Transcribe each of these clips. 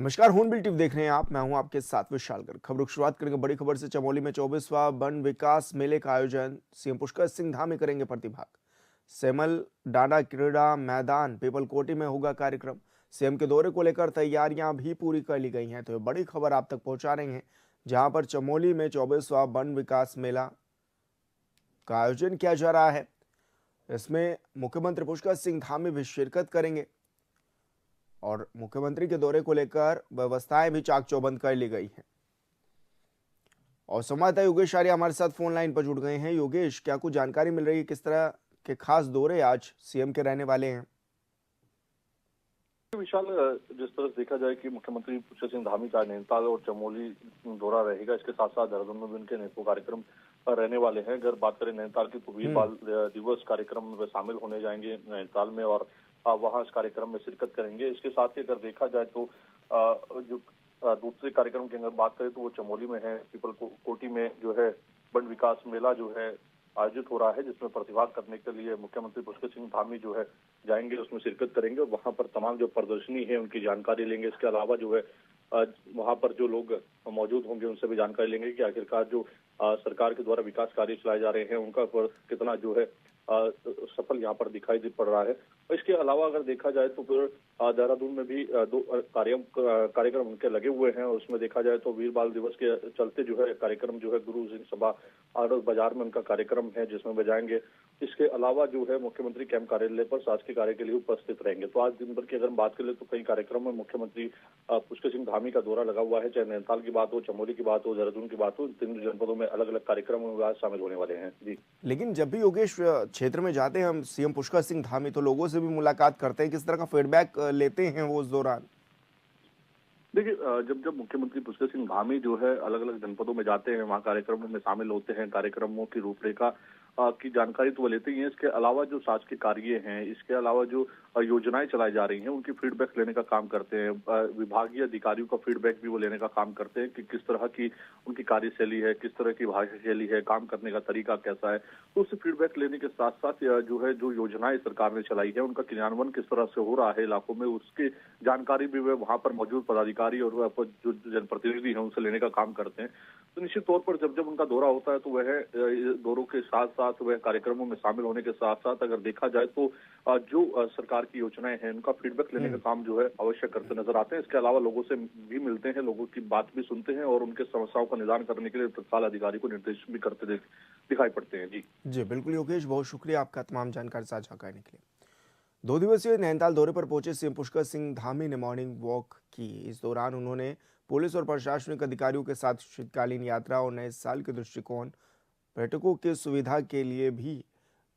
नमस्कार, हून bill TV देख रहे हैं आप। मैं हूं आपके साथ विशालकर। खबरों की शुरुआत करेंगे बड़ी खबर से। चमोली में 24वां वन विकास मेले का आयोजन सीएम पुष्कर सिंह धामी करेंगे प्रतिभाग। सेमल डांडा क्रीड़ा मैदान पीपलकोटी में होगा कार्यक्रम। सीएम के दौरे को लेकर तैयारियां भी पूरी कर ली गई हैं। तो ये बड़ी खबर आप तक पहुंचा रहे हैं, जहां पर चमोली में 24वां वन विकास मेला का आयोजन किया जा रहा है। इसमें मुख्यमंत्री पुष्कर सिंह धामी भी शिरकत करेंगे और मुख्यमंत्री के दौरे को लेकर व्यवस्थाएं भी चाक चौबंद कर ली गई हैं। और संवाददाता योगेश आर्य हमारे साथ फोन लाइन पर जुड़ गए हैं। योगेश, क्या कुछ जानकारी मिल रही है, किस तरह के खास दौरे आज सीएम के रहने वाले हैं? विशाल, जिस तरह से देखा जाए कि मुख्यमंत्री पुष्कर सिंह धामी का नैनीताल और चमोली दौरा रहेगा, इसके साथ साथ देहरादून में भी उनके अनेकों कार्यक्रम रहने वाले हैं। अगर बात करें नैनीताल की, तो वीर बाल दिवस कार्यक्रम में शामिल होने जाएंगे नैनीताल में और वहां इस कार्यक्रम में शिरकत करेंगे। इसके साथ ही अगर देखा जाए तो जो दूसरे कार्यक्रम की अगर बात करें तो वो चमोली में है। पीपल कोटी में जो है वन विकास मेला जो है आयोजित हो रहा है, जिसमें प्रतिभाग करने के लिए मुख्यमंत्री पुष्कर सिंह धामी जो है जाएंगे, उसमें शिरकत करेंगे और वहां पर तमाम जो प्रदर्शनी है उनकी जानकारी लेंगे। इसके अलावा जो है वहां पर जो लोग मौजूद होंगे उनसे भी जानकारी लेंगे कि आखिरकार जो सरकार के द्वारा विकास कार्य चलाए जा रहे हैं उनका पर कितना जो है सफल यहाँ पर दिखाई पड़ रहा है। और इसके अलावा अगर देखा जाए तो फिर देहरादून में भी दो कार्यक्रम उनके लगे हुए हैं। और उसमें देखा जाए तो वीर बाल दिवस के चलते जो है कार्यक्रम जो है गुरु सिंह सभा आड़त बाजार में उनका कार्यक्रम है, जिसमें वे जाएंगे। इसके अलावा जो है मुख्यमंत्री कैंप कार्यालय पर शासकीय कार्य के लिए उपस्थित रहेंगे। तो आज दिन भर की अगर बात करें तो कई कार्यक्रम में मुख्यमंत्री पुष्कर सिंह धामी का दौरा लगा हुआ है। चाहे नैनीताल की बात हो, चमोली की बात हो, देहरादून की बात हो, तीन जनपदों में अलग अलग कार्यक्रम में आज शामिल होने वाले हैं। जी, लेकिन जब भी योगेश क्षेत्र में जाते हैं हम सीएम पुष्कर सिंह धामी, तो लोगों से भी मुलाकात करते हैं, किस तरह का फीडबैक लेते हैं वो उस दौरान? देखिए, जब जब मुख्यमंत्री पुष्कर सिंह धामी जो है अलग अलग जनपदों में जाते हैं, वहाँ कार्यक्रमों में शामिल होते हैं, कार्यक्रमों की रूपरेखा की जानकारी तो वो लेते ही हैं। इसके अलावा जो शासकीय कार्य हैं, इसके अलावा जो योजनाएं चलाई जा रही हैं, उनकी फीडबैक लेने का काम करते हैं। विभागीय अधिकारियों का फीडबैक भी वो लेने का काम करते हैं कि किस तरह की उनकी कार्यशैली है, किस तरह की भाषा शैली है, काम करने का तरीका कैसा है। तो उससे फीडबैक लेने के साथ साथ जो है जो योजनाएं सरकार ने चलाई है उनका क्रियान्वयन किस तरह से हो रहा है इलाकों में, उसकी जानकारी भी वे वहां पर मौजूद पदाधिकारी और जो जनप्रतिनिधि हैं उनसे लेने का काम करते हैं। तो निश्चित तौर पर जब जब उनका दौरा होता है तो वह दौरों के साथ साथ वह कार्यक्रमों में शामिल होने के साथ साथ अगर देखा जाए तो जो सरकार की योजनाएं हैं उनका फीडबैक लेने का काम जो है अवश्य करते नजर आते हैं। इसके अलावा लोगों से भी मिलते हैं, लोगों की बात भी सुनते हैं और उनके समस्याओं का निदान करने के लिए तत्काल अधिकारी को निर्देश भी करते दिखाई पड़ते हैं। जी जी बिल्कुल योगेश, बहुत शुक्रिया आपका तमाम जानकारी साझा करने के लिए। 2 दिवसीय नैनीताल दौरे पर पहुंचे सीएम पुष्कर सिंह धामी ने मॉर्निंग वॉक की। इस दौरान उन्होंने पुलिस और प्रशासनिक अधिकारियों के साथ शीतकालीन यात्रा और नए साल के दृष्टिकोण, पर्यटकों की सुविधा के लिए भी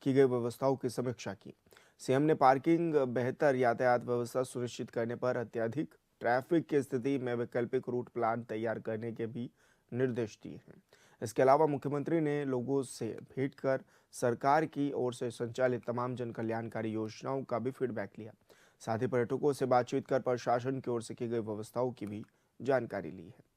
की गई व्यवस्थाओं की समीक्षा की। सीएम ने पार्किंग, बेहतर यातायात व्यवस्था सुनिश्चित करने पर अत्यधिक ट्रैफिक की स्थिति में वैकल्पिक रूट प्लान तैयार करने के भी निर्देश दिए हैं। इसके अलावा मुख्यमंत्री ने लोगों से भेंट कर सरकार की ओर से संचालित तमाम जन कल्याणकारी योजनाओं का भी फीडबैक लिया। साथ ही पर्यटकों से बातचीत कर प्रशासन की ओर से की गई व्यवस्थाओं की भी जानकारी ली है।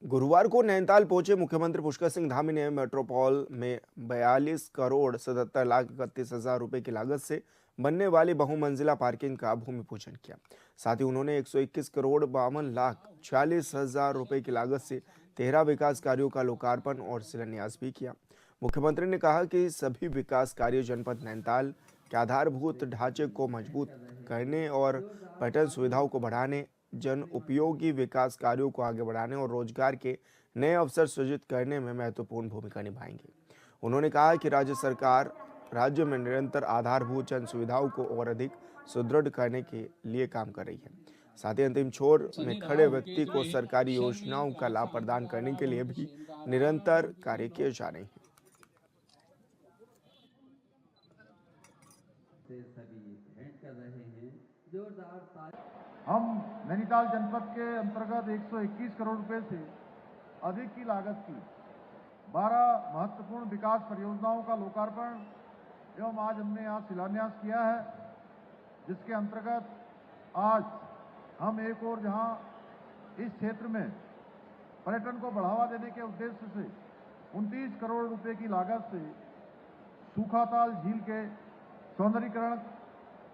गुरुवार को नैनीताल पहुंचे मुख्यमंत्री पुष्कर सिंह धामी ने मेट्रोपॉल में 42 करोड़ 77 लाख 31 हजार रुपए की लागत से बनने वाली बहुमंजिला पार्किंग का भूमि पूजन किया। साथ ही उन्होंने 121 करोड़ 52 लाख 46 हजार रुपए की लागत से 13 विकास कार्यों का लोकार्पण और शिलान्यास भी किया। मुख्यमंत्री ने कहा कि सभी विकास कार्य जनपद नैनीताल के आधारभूत ढांचे को मजबूत करने और पर्यटन सुविधाओं को बढ़ाने, जन उपयोगी विकास कार्यों को आगे बढ़ाने और रोजगार के नए अवसर सृजित करने में महत्वपूर्ण भूमिका निभाएंगे। उन्होंने कहा कि राज्य सरकार राज्य में निरंतर आधारभूत जन सुविधाओं को और अधिक सुदृढ़ करने के लिए काम कर रही है। साथ ही अंतिम छोर में खड़े व्यक्ति को सरकारी योजनाओं का लाभ प्रदान करने के लिए भी निरंतर कार्य किए जा रहे हैं। हम नैनीताल जनपद के अंतर्गत 121 करोड़ रुपए से अधिक की लागत की 12 महत्वपूर्ण विकास परियोजनाओं का लोकार्पण एवं आज हमने यहाँ शिलान्यास किया है, जिसके अंतर्गत आज हम एक और जहाँ इस क्षेत्र में पर्यटन को बढ़ावा देने के उद्देश्य से 29 करोड़ रुपए की लागत से सूखाताल झील के सौंदर्यीकरण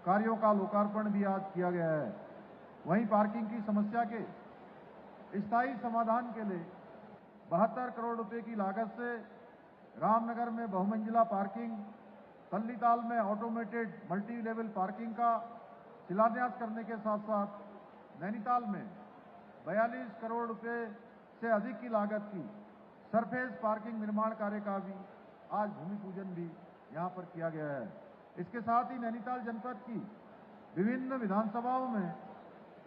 कार्यों का लोकार्पण भी आज किया गया है। वहीं पार्किंग की समस्या के स्थायी समाधान के लिए 72 करोड़ रुपए की लागत से रामनगर में बहुमंजिला पार्किंग, तल्लीताल में ऑटोमेटेड मल्टी लेवल पार्किंग का शिलान्यास करने के साथ साथ नैनीताल में 42 करोड़ रुपए से अधिक की लागत की सरफेस पार्किंग निर्माण कार्य का भी आज भूमि पूजन भी यहां पर किया गया है। इसके साथ ही नैनीताल जनपद की विभिन्न विधानसभाओं में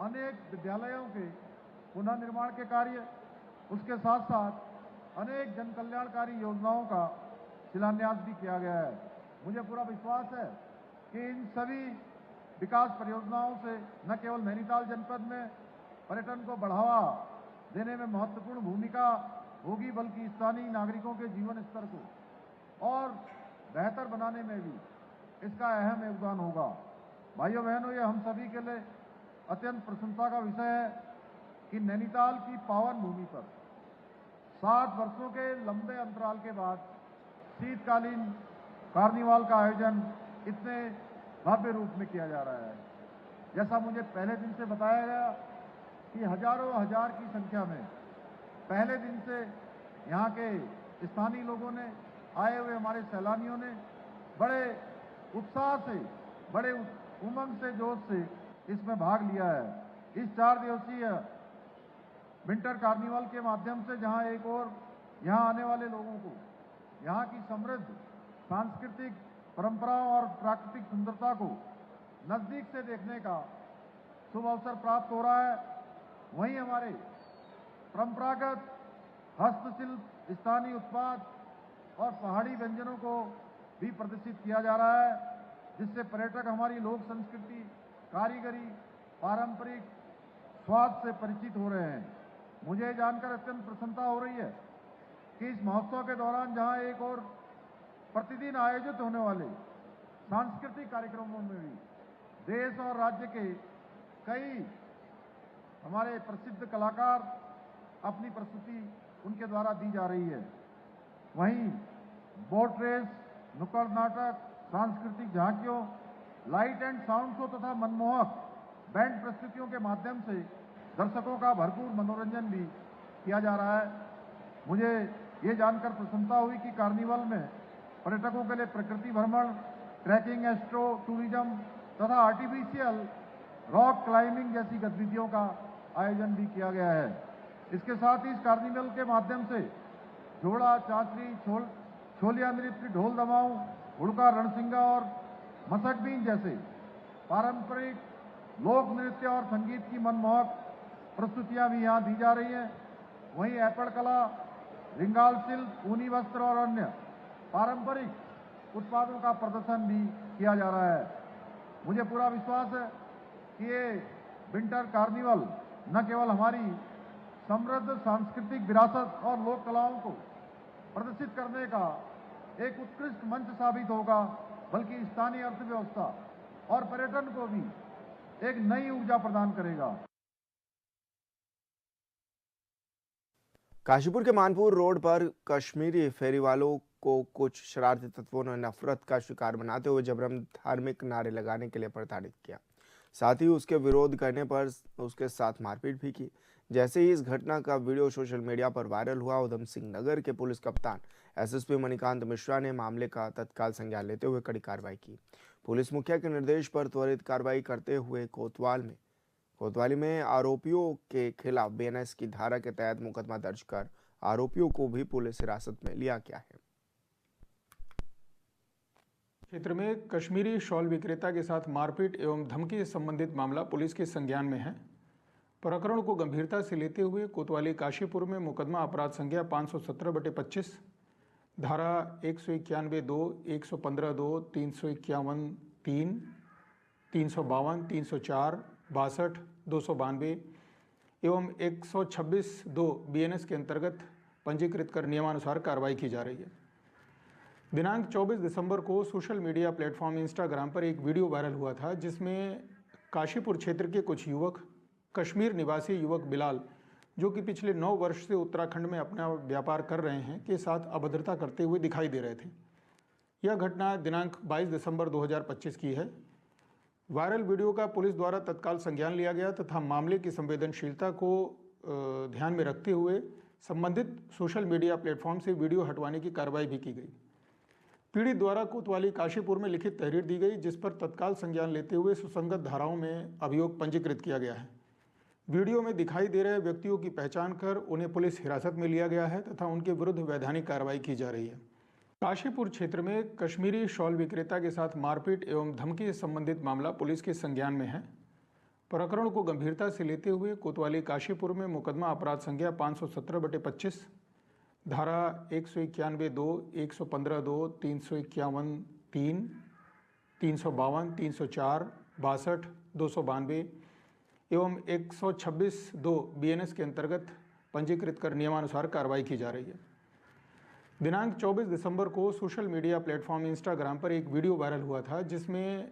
अनेक विद्यालयों के पुनर्निर्माण के कार्य, उसके साथ साथ अनेक जन कल्याणकारी योजनाओं का शिलान्यास भी किया गया है। मुझे पूरा विश्वास है कि इन सभी विकास परियोजनाओं से न केवल नैनीताल जनपद में पर्यटन को बढ़ावा देने में महत्वपूर्ण भूमिका होगी, बल्कि स्थानीय नागरिकों के जीवन स्तर को और बेहतर बनाने में भी इसका अहम योगदान होगा। भाइयों बहनों, ये हम सभी के लिए अत्यंत प्रसन्नता का विषय है कि नैनीताल की पावन भूमि पर 60 वर्षों के लंबे अंतराल के बाद शीतकालीन कार्निवाल का आयोजन इतने भव्य रूप में किया जा रहा है। जैसा मुझे पहले दिन से बताया गया कि हजारों हजार की संख्या में पहले दिन से यहाँ के स्थानीय लोगों ने, आए हुए हमारे सैलानियों ने बड़े उत्साह से, बड़े उमंग से, जोश से इसमें भाग लिया है। इस 4 दिवसीय विंटर कार्निवल के माध्यम से जहां एक और यहां आने वाले लोगों को यहां की समृद्ध सांस्कृतिक परंपराओं और प्राकृतिक सुंदरता को नजदीक से देखने का शुभ अवसर प्राप्त हो रहा है, वहीं हमारे परंपरागत हस्तशिल्प, स्थानीय उत्पाद और पहाड़ी व्यंजनों को भी प्रदर्शित किया जा रहा है, जिससे पर्यटक हमारी लोक संस्कृति, कारीगरी, पारंपरिक स्वाद से परिचित हो रहे हैं। मुझे जानकर अत्यंत प्रसन्नता हो रही है कि इस महोत्सव के दौरान जहां एक और प्रतिदिन आयोजित होने वाले सांस्कृतिक कार्यक्रमों में भी देश और राज्य के कई हमारे प्रसिद्ध कलाकार अपनी प्रस्तुति उनके द्वारा दी जा रही है। वहीं बोट रेस, नुक्कड़ नाटक, सांस्कृतिक झांकियों, लाइट एंड साउंड शो तथा मनमोहक बैंड प्रस्तुतियों के माध्यम से दर्शकों का भरपूर मनोरंजन भी किया जा रहा है। मुझे ये जानकर प्रसन्नता हुई कि कार्निवल में पर्यटकों के लिए प्रकृति भ्रमण, ट्रैकिंग, एस्ट्रो टूरिज्म तथा आर्टिफिशियल रॉक क्लाइंबिंग जैसी गतिविधियों का आयोजन भी किया गया है। इसके साथ ही इस कार्निवल के माध्यम से जोड़ा, चांचरी, छोलिया नृत्य, ढोल दमाऊं, हुड़का, रणसिंगा और मसकबीन जैसे पारंपरिक लोक नृत्य और संगीत की मनमोहक प्रस्तुतियां भी यहाँ दी जा रही हैं। वहीं ऐपड़ कला, रिंगाल शिल्प, ऊनी वस्त्र और अन्य पारंपरिक उत्पादों का प्रदर्शन भी किया जा रहा है। मुझे पूरा विश्वास है कि ये विंटर कार्निवल न केवल हमारी समृद्ध सांस्कृतिक विरासत और लोक कलाओं को प्रदर्शित करने का एक उत्कृष्ट मंच साबित होगा, बल्कि स्थानीय अर्थव्यवस्था और पर्यटन को भी एक नई ऊर्जा प्रदान करेगा। काशीपुर के मानपुर रोड पर कश्मीरी फेरी वालों को कुछ शरारती तत्वों ने नफरत का शिकार बनाते हुए जबरन धार्मिक नारे लगाने के लिए प्रताड़ित किया। साथ ही उसके विरोध करने पर उसके साथ मारपीट भी की। जैसे ही इस घटना का वीडियो सोशल मीडिया पर वायरल हुआ, उधम सिंह नगर के पुलिस कप्तान एसएसपी मणिकांत मिश्रा ने मामले का तत्काल संज्ञान लेते हुए कड़ी कार्रवाई की। पुलिस मुखिया के निर्देश पर त्वरित कार्रवाई करते हुए कोतवाली में आरोपियों के खिलाफ बीएनएस की धारा के तहत मुकदमा दर्ज कर आरोपियों को भी पुलिस हिरासत में लिया गया है। क्षेत्र में कश्मीरी शॉल विक्रेता के साथ मारपीट एवं धमकी से संबंधित मामला पुलिस के संज्ञान में है। प्रकरण को गंभीरता से लेते हुए कोतवाली काशीपुर में मुकदमा अपराध संज्ञा 517/25, धारा 191(2), 115(2), 351(3), 352, 304, 62, 292 एवं 126(2) बीएनएस के अंतर्गत पंजीकृत कर नियमानुसार कार्रवाई की जा रही है। दिनांक 24 दिसंबर को सोशल मीडिया प्लेटफॉर्म इंस्टाग्राम पर एक वीडियो वायरल हुआ था, जिसमें काशीपुर क्षेत्र के कुछ युवक कश्मीर निवासी युवक बिलाल जो कि पिछले 9 वर्ष से उत्तराखंड में अपना व्यापार कर रहे हैं, के साथ अभद्रता करते हुए दिखाई दे रहे थे। यह घटना दिनांक 22 दिसंबर 2025 की है। वायरल वीडियो का पुलिस द्वारा तत्काल संज्ञान लिया गया तथा मामले की संवेदनशीलता को ध्यान में रखते हुए संबंधित सोशल मीडिया प्लेटफॉर्म से वीडियो हटवाने की कार्रवाई भी की गई। पीड़ित द्वारा कोतवाली काशीपुर में लिखित तहरीर दी गई, जिस पर तत्काल संज्ञान लेते हुए सुसंगत धाराओं में अभियोग पंजीकृत किया गया है। वीडियो में दिखाई दे रहे व्यक्तियों की पहचान कर उन्हें पुलिस हिरासत में लिया गया है तथा उनके विरुद्ध वैधानिक कार्रवाई की जा रही है। काशीपुर क्षेत्र में कश्मीरी शॉल विक्रेता के साथ मारपीट एवं धमकी से संबंधित मामला पुलिस के संज्ञान में है। प्रकरण को गंभीरता से लेते हुए कोतवाली काशीपुर में मुकदमा अपराध संख्या 517/25, धारा 191(2), 115(2), 351(3), 352, 304, 62, 292 एवं 126(2) BNS के अंतर्गत पंजीकृत कर नियमानुसार कार्रवाई की जा रही है। दिनांक 24 दिसंबर को सोशल मीडिया प्लेटफॉर्म इंस्टाग्राम पर एक वीडियो वायरल हुआ था, जिसमें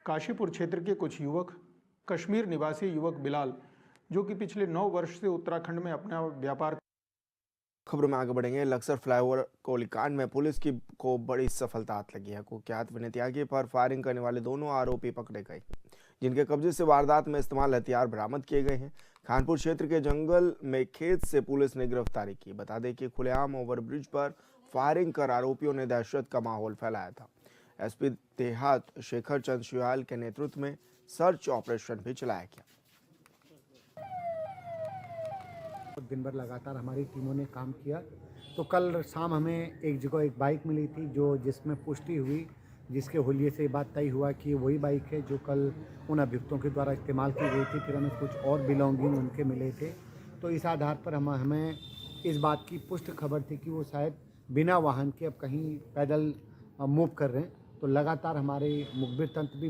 काशीपुर क्षेत्र के कुछ युवक, कश्मीर निवासी युवक बिलाल, जो कि पिछले 9 वर्ष से उत्तराखंड में अपना व्यापार। खबरों में आगे बढ़ेंगे। लक्सर फ्लाईओवर गोलीकांड में पुलिस को बड़ी सफलता हाथ लगी है। कुख्यात विनय त्यागी पर फायरिंग करने वाले दोनों आरोपी पकड़े गए, जिनके कब्जे से वारदात में इस्तेमाल हथियार बरामद किए गए हैं। खानपुर क्षेत्र के जंगल में खेत से पुलिस ने गिरफ्तारी की। बता दें कि खुलेआम ओवरब्रिज पर फायरिंग कर आरोपियों ने दहशत का माहौल फैलाया था। एसपी देहात शेखर चंद शिवाल के नेतृत्व में सर्च ऑपरेशन भी चलाया गया। दिन भर लगातार हमारी टीमों ने काम किया। तो कल शाम हमें एक जगह एक बाइक मिली थी जिसमें पुष्टि हुई, जिसके हुलिये से बात तय हुआ कि वही बाइक है जो कल उन अभियुक्तों के द्वारा इस्तेमाल की गई थी। फिर हमें कुछ और बिलोंगिंग उनके मिले थे। तो इस आधार पर हमें इस बात की पुष्ट खबर थी कि वो शायद बिना वाहन के अब कहीं पैदल मूव कर रहे हैं। तो लगातार हमारे मुखबिर तंत्र भी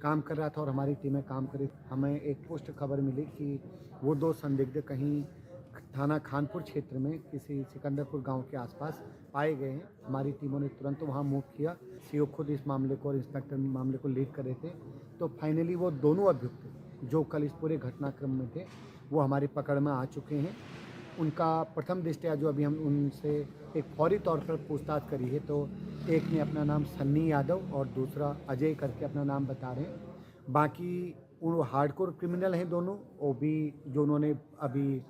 काम कर रहा था और हमारी टीमें काम कर रही। हमें एक पुष्ट खबर मिली कि वो दो संदिग्ध कहीं थाना खानपुर क्षेत्र में किसी सिकंदरपुर गांव के आसपास पाए गए हैं। हमारी टीमों ने तुरंत वहां मूव किया। सीओ खुद इस मामले को और इंस्पेक्टर मामले को लीड कर रहे थे। तो फाइनली वो दोनों अभियुक्त जो कल इस पूरे घटनाक्रम में थे वो हमारी पकड़ में आ चुके हैं। उनका प्रथम दृष्टया जो अभी हम उनसे एक फौरी तौर पर पूछताछ करी है, तो एक ने अपना नाम सन्नी यादव और दूसरा अजय करके अपना नाम बता रहे हैं। बाकी वो हार्डकोर क्रिमिनल हैं दोनों। वो भी जो उन्होंने अभी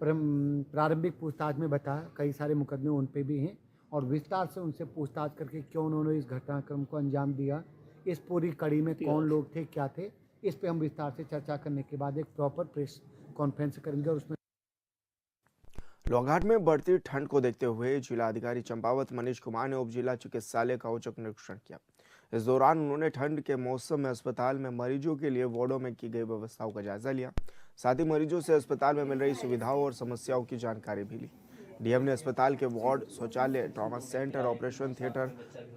प्रारंभिक पूछताछ में बताया, कई सारे मुकदमे उन पे भी हैं और विस्तार से उनसे पूछताछ करके क्यों उन्होंने इस घटनाक्रम को अंजाम दिया, इस पूरी कड़ी में कौन लोग थे, क्या थे, इस पे हम विस्तार से चर्चा करने के बाद एक प्रॉपर प्रेस कॉन्फ्रेंस करेंगे। और उसमें लोहाघाट में बढ़ती ठंड को देखते हुए जिला अधिकारी चंपावत मनीष कुमार ने उप जिला चिकित्सालय का औचक निरीक्षण किया। इस दौरान उन्होंने ठंड के मौसम में अस्पताल में मरीजों के लिए वार्डों में की गई व्यवस्थाओं का जायजा लिया। साथ ही मरीजों से अस्पताल में मिल रही सुविधाओं और समस्याओं की जानकारी भी ली। डीएम ने अस्पताल के वार्ड, शौचालय, ट्रॉमा सेंटर, ऑपरेशन थिएटर,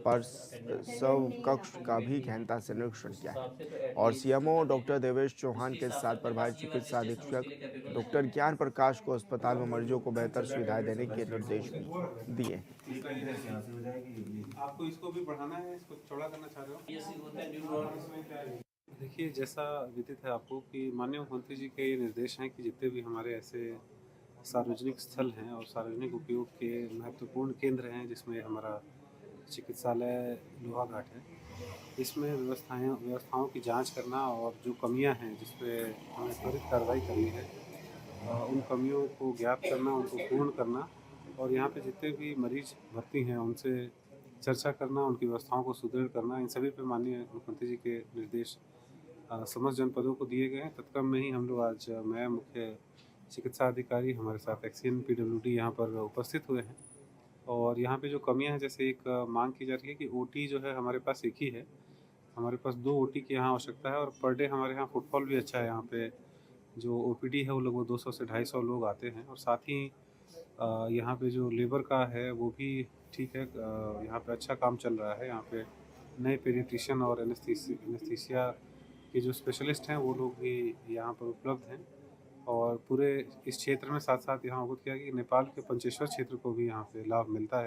प्रसव कक्ष का भी गहनता से निरीक्षण किया है। और सीएमओ डॉक्टर देवेश चौहान के साथ प्रभारी चिकित्सा अधीक्षक डॉक्टर ज्ञान प्रकाश को अस्पताल में मरीजों को बेहतर सुविधाएं देने के निर्देश भी दिए। आपको इसको भी बढ़ाना है, इसको चौड़ा करना चाह रहे हो? देखिए, जैसा विदित है आपको कि माननीय मुख्यमंत्री जी के ये निर्देश हैं कि जितने भी हमारे ऐसे सार्वजनिक स्थल हैं और सार्वजनिक उपयोग के महत्वपूर्ण केंद्र हैं, जिसमें हमारा चिकित्सालय लोहाघाट है, इसमें व्यवस्थाओं की जांच करना और जो कमियां हैं जिस पे हमें त्वरित कार्रवाई करनी है, उन कमियों को ज्ञात करना, उनको पूर्ण करना और यहाँ पे जितने भी मरीज भर्ती हैं उनसे चर्चा करना, उनकी व्यवस्थाओं को सुदृढ़ करना, इन सभी पे माननीय मुख्यमंत्री जी के निर्देश समस्त जनपदों को दिए गए हैं। तत्क्रम में ही हम लोग आज मैं मुख्य चिकित्सा अधिकारी हमारे साथ एक्सीएन PWD यहाँ पर उपस्थित हुए हैं। और यहाँ पे जो कमियाँ हैं, जैसे एक मांग की जा रही है कि OT जो है हमारे पास एक ही है, हमारे पास 2 OT की यहाँ आवश्यकता है और पर डे हमारे यहाँ फुटफॉल भी अच्छा है। यहाँ पे जो OPD है वो लगभग 200 से 250 लोग आते हैं और साथ ही यहाँ पे जो लेबर का है वो भी ठीक है। यहाँ पे अच्छा काम चल रहा है। यहाँ पे नए पेडियाट्रिशियन और एनेस्थीसिया के जो स्पेशलिस्ट हैं वो लोग भी यहाँ पर उपलब्ध हैं और पूरे इस क्षेत्र में साथ साथ यहाँ अवगत किया कि नेपाल के पंचेश्वर क्षेत्र को भी यहाँ पे लाभ मिलता है।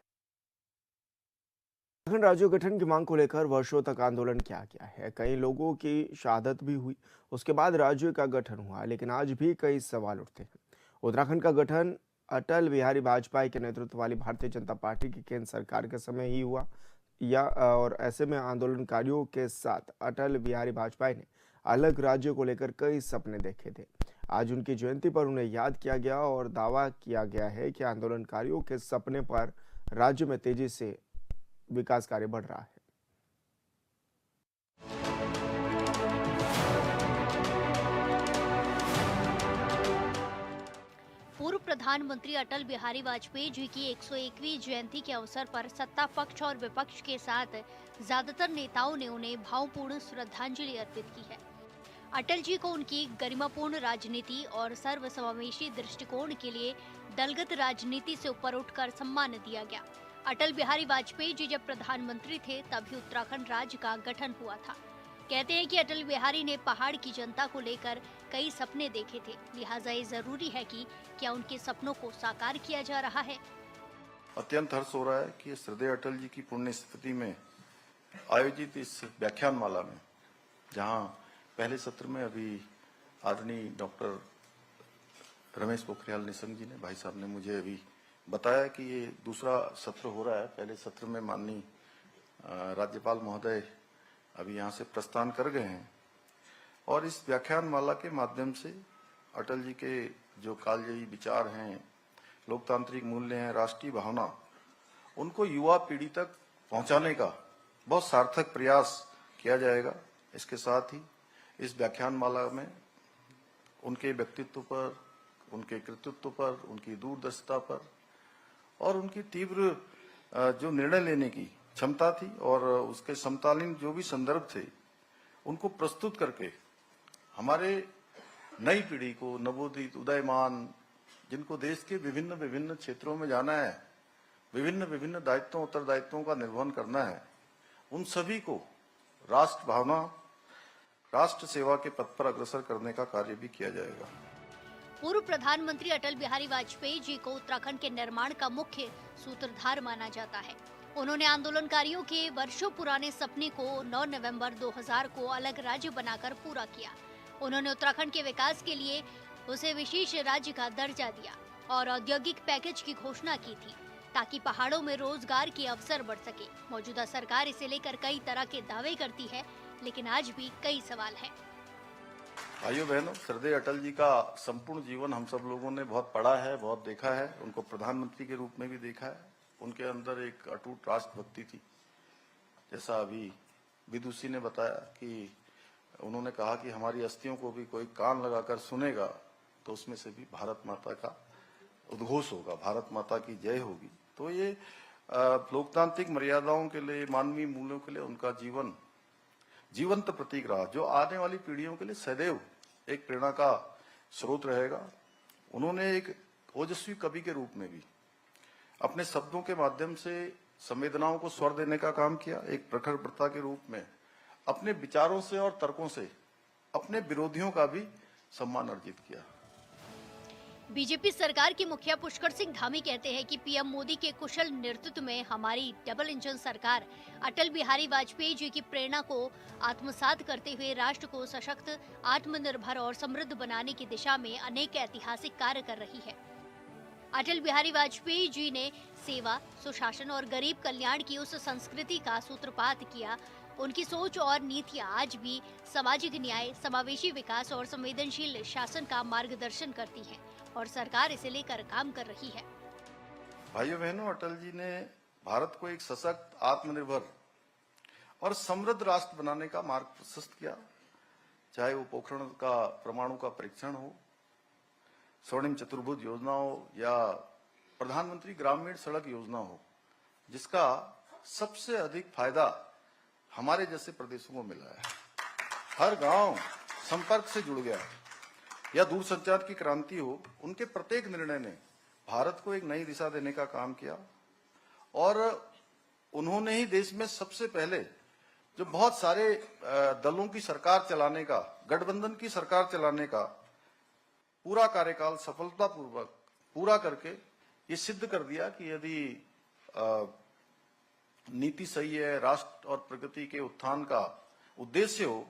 उत्तराखंड राज्य गठन की मांग को लेकर वर्षों तक आंदोलन किया गया है। कई लोगों की शहादत भी हुई, उसके बाद राज्य का गठन हुआ, लेकिन आज भी कई सवाल उठते हैं। उत्तराखंड का गठन अटल बिहारी वाजपेयी के नेतृत्व वाली भारतीय जनता पार्टी की केंद्र सरकार के समय ही हुआ और ऐसे में आंदोलनकारियों के साथ अटल बिहारी वाजपेयी ने अलग राज्य को लेकर कई सपने देखे थे। आज उनकी जयंती पर उन्हें याद किया गया और दावा किया गया है कि आंदोलनकारियों के सपने पर राज्य में तेजी से विकास कार्य बढ़ रहा है। पूर्व प्रधानमंत्री अटल बिहारी वाजपेयी जी की 101वीं जयंती के अवसर पर सत्ता पक्ष और विपक्ष के साथ ज्यादातर नेताओं ने उन्हें भावपूर्ण श्रद्धांजलि अर्पित की है। अटल जी को उनकी गरिमापूर्ण राजनीति और सर्वसमावेशी दृष्टिकोण के लिए दलगत राजनीति से ऊपर उठकर सम्मान दिया गया। अटल बिहारी वाजपेयी जी जब प्रधानमंत्री थे तभी उत्तराखंड राज्य का गठन हुआ था। कहते हैं कि अटल बिहारी ने पहाड़ की जनता को लेकर कई सपने देखे थे, लिहाजा ये जरूरी है कि क्या उनके सपनों को साकार किया जा रहा है। अत्यंत हर्ष हो रहा है कि श्रद्धेय अटल जी की पुण्य स्मृति में आयोजित इस व्याख्यानमाला में, जहां पहले सत्र में अभी आदरणीय डॉक्टर रमेश पोखरियाल निशंक जी ने, भाई साहब ने मुझे अभी बताया कि ये दूसरा सत्र हो रहा है। पहले सत्र में माननीय राज्यपाल महोदय अभी यहाँ से प्रस्थान कर गए हैं और इस व्याख्यानमाला के माध्यम से अटल जी के जो कालजयी विचार हैं, लोकतांत्रिक मूल्य हैं, राष्ट्रीय भावना, उनको युवा पीढ़ी तक पहुंचाने का बहुत सार्थक प्रयास किया जाएगा। इसके साथ ही इस व्याख्यानमाला में उनके व्यक्तित्व पर, उनके कृतित्व पर, उनकी दूरदर्शिता पर और उनकी तीव्र जो निर्णय लेने की क्षमता थी और उसके समकालीन जो भी संदर्भ थे उनको प्रस्तुत करके हमारे नई पीढ़ी को, नवोदित, उदयमान, जिनको देश के विभिन्न विभिन्न क्षेत्रों में जाना है, विभिन्न विभिन्न दायित्वों उत्तरदायित्वों का निर्वहन करना है, उन सभी को राष्ट्र भावना, राष्ट्र सेवा के पथ पर अग्रसर करने का कार्य भी किया जाएगा। पूर्व प्रधानमंत्री अटल बिहारी वाजपेयी जी को उत्तराखंड के निर्माण का मुख्य सूत्रधार माना जाता है। उन्होंने आंदोलनकारियों के वर्षों पुराने सपने को 9 नवंबर 2000 को अलग राज्य बनाकर पूरा किया। उन्होंने उत्तराखंड के विकास के लिए उसे विशेष राज्य का दर्जा दिया और औद्योगिक पैकेज की घोषणा की थी ताकि पहाड़ों में रोजगार के अवसर बढ़ सके। मौजूदा सरकार इसे लेकर कई तरह के दावे करती है, लेकिन आज भी कई सवाल हैं। भाइयों बहनों, श्रद्धेय अटल जी का संपूर्ण जीवन हम सब लोगों ने बहुत पढ़ा है, बहुत देखा है। उनको प्रधानमंत्री के रूप में भी देखा है। उनके अंदर एक अटूट राष्ट्रभक्ति थी। जैसा अभी विदुषी ने बताया कि उन्होंने कहा कि हमारी अस्थियों को भी कोई कान लगाकर सुनेगा तो उसमें से भी भारत माता का उद्घोष होगा, भारत माता की जय होगी। तो ये लोकतांत्रिक मर्यादाओं के लिए, मानवीय मूल्यों के लिए उनका जीवन जीवंत प्रतीक रहा, जो आने वाली पीढ़ियों के लिए सदैव एक प्रेरणा का स्रोत रहेगा। उन्होंने एक ओजस्वी कवि के रूप में भी अपने शब्दों के माध्यम से संवेदनाओं को स्वर देने का काम किया। एक प्रखर वक्ता के रूप में अपने विचारों से और तर्कों से अपने विरोधियों का भी सम्मान अर्जित किया। बीजेपी सरकार के मुखिया पुष्कर सिंह धामी कहते हैं कि पीएम मोदी के कुशल नेतृत्व में हमारी डबल इंजन सरकार अटल बिहारी वाजपेयी जी की प्रेरणा को आत्मसात करते हुए राष्ट्र को सशक्त, आत्मनिर्भर और समृद्ध बनाने की दिशा में अनेक ऐतिहासिक कार्य कर रही है। अटल बिहारी वाजपेयी जी ने सेवा, सुशासन और गरीब कल्याण की उस संस्कृति का सूत्रपात किया। उनकी सोच और नीतियां आज भी सामाजिक न्याय, समावेशी विकास और संवेदनशील शासन का मार्गदर्शन करती हैं और सरकार इसे लेकर काम कर रही है। भाइयों बहनों, अटल जी ने भारत को एक सशक्त, आत्मनिर्भर और समृद्ध राष्ट्र बनाने का मार्ग प्रशस्त किया। चाहे वो पोखरण का परमाणु का परीक्षण हो, स्वर्णिम चतुर्भुज योजना हो या प्रधानमंत्री ग्रामीण सड़क योजना हो, जिसका सबसे अधिक फायदा हमारे जैसे प्रदेशों को मिला है। हर गांव संपर्क से जुड़ गया। या दूरसंचार की क्रांति हो, उनके प्रत्येक निर्णय ने भारत को एक नई दिशा देने का काम किया और उन्होंने ही देश में सबसे पहले जो बहुत सारे दलों की सरकार चलाने का, गठबंधन की सरकार चलाने का पूरा कार्यकाल सफलतापूर्वक पूरा करके ये सिद्ध कर दिया कि यदि नीति सही है, राष्ट्र और प्रगति के उत्थान का उद्देश्य हो,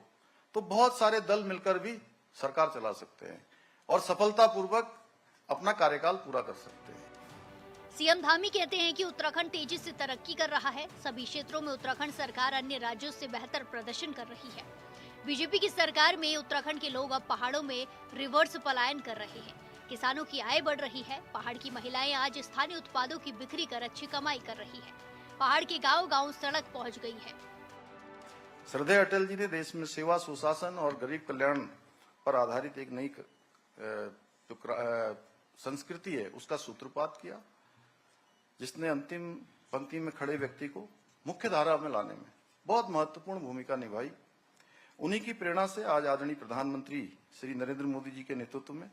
तो बहुत सारे दल मिलकर भी सरकार चला सकते हैं और सफलतापूर्वक अपना कार्यकाल पूरा कर सकते हैं। सीएम धामी कहते हैं कि उत्तराखंड तेजी से तरक्की कर रहा है। सभी क्षेत्रों में उत्तराखंड सरकार अन्य राज्यों से बेहतर प्रदर्शन कर रही है। बीजेपी की सरकार में उत्तराखंड के लोग अब पहाड़ों में रिवर्स पलायन कर रहे हैं। किसानों की आय बढ़ रही है। पहाड़ की महिलाएं आज स्थानीय उत्पादों की बिक्री कर अच्छी कमाई कर रही है। पहाड़ के गांव-गांव सड़क पहुंच गई है। श्रद्धेय अटल जी ने देश में सेवा, सुशासन और गरीब कल्याण पर आधारित एक नई संस्कृति है उसका सूत्रपात किया, जिसने अंतिम पंक्ति में खड़े व्यक्ति को मुख्य धारा में लाने में बहुत महत्वपूर्ण भूमिका निभाई। उन्हीं की प्रेरणा से आज आदरणीय प्रधानमंत्री श्री नरेंद्र मोदी जी के नेतृत्व में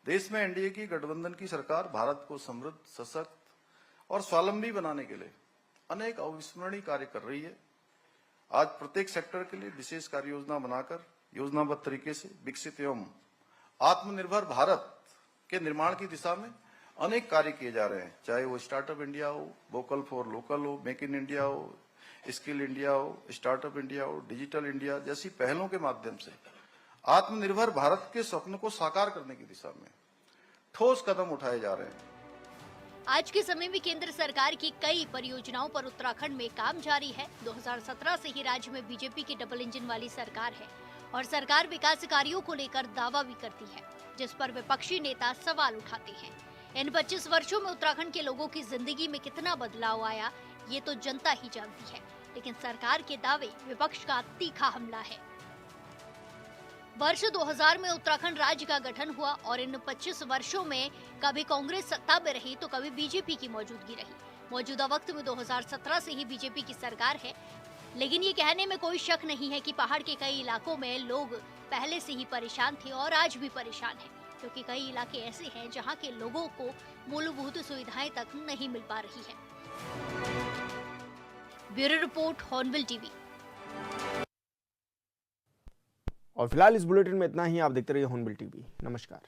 देश में एनडीए की गठबंधन की सरकार भारत को समृद्ध, सशक्त और स्वावलंबी बनाने के लिए अनेक अविस्मरणीय कार्य कर रही है। आज प्रत्येक सेक्टर के लिए विशेष कार्य योजना बनाकर योजनाबद्ध तरीके से विकसित एवं आत्मनिर्भर भारत के निर्माण की दिशा में अनेक कार्य किए जा रहे हैं, चाहे वो स्टार्टअप इंडिया हो, वोकल फॉर लोकल हो, मेक इन इंडिया हो, स्किल इंडिया हो, स्टार्टअप इंडिया हो, डिजिटल इंडिया जैसी पहलों के माध्यम से आत्मनिर्भर भारत के स्वप्न को साकार करने की दिशा में ठोस कदम उठाए जा रहे हैं। आज के समय में केंद्र सरकार की कई परियोजनाओं पर उत्तराखंड में काम जारी है। 2017 से ही राज्य में बीजेपी की डबल इंजन वाली सरकार है और सरकार विकास कार्यों को लेकर दावा भी करती है, जिस पर विपक्षी नेता सवाल उठाते हैं। इन 25 वर्षों में उत्तराखंड के लोगों की जिंदगी में कितना बदलाव आया, ये तो जनता ही जानती है, लेकिन सरकार के दावे विपक्ष का तीखा हमला है। वर्ष 2000 में उत्तराखंड राज्य का गठन हुआ और इन 25 वर्षों में कभी कांग्रेस सत्ता में रही तो कभी बीजेपी की मौजूदगी रही। मौजूदा वक्त में 2017 से ही बीजेपी की सरकार है, लेकिन ये कहने में कोई शक नहीं है कि पहाड़ के कई इलाकों में लोग पहले से ही परेशान थे और आज भी परेशान हैं, क्योंकि कई इलाके ऐसे हैं जहां के लोगों को मूलभूत सुविधाएं तक नहीं मिल पा रही है। Bureau report, hornbill TV. और फिलहाल इस बुलेटिन में इतना ही। आप देखते रहिए हॉर्नबिल टीवी। नमस्कार।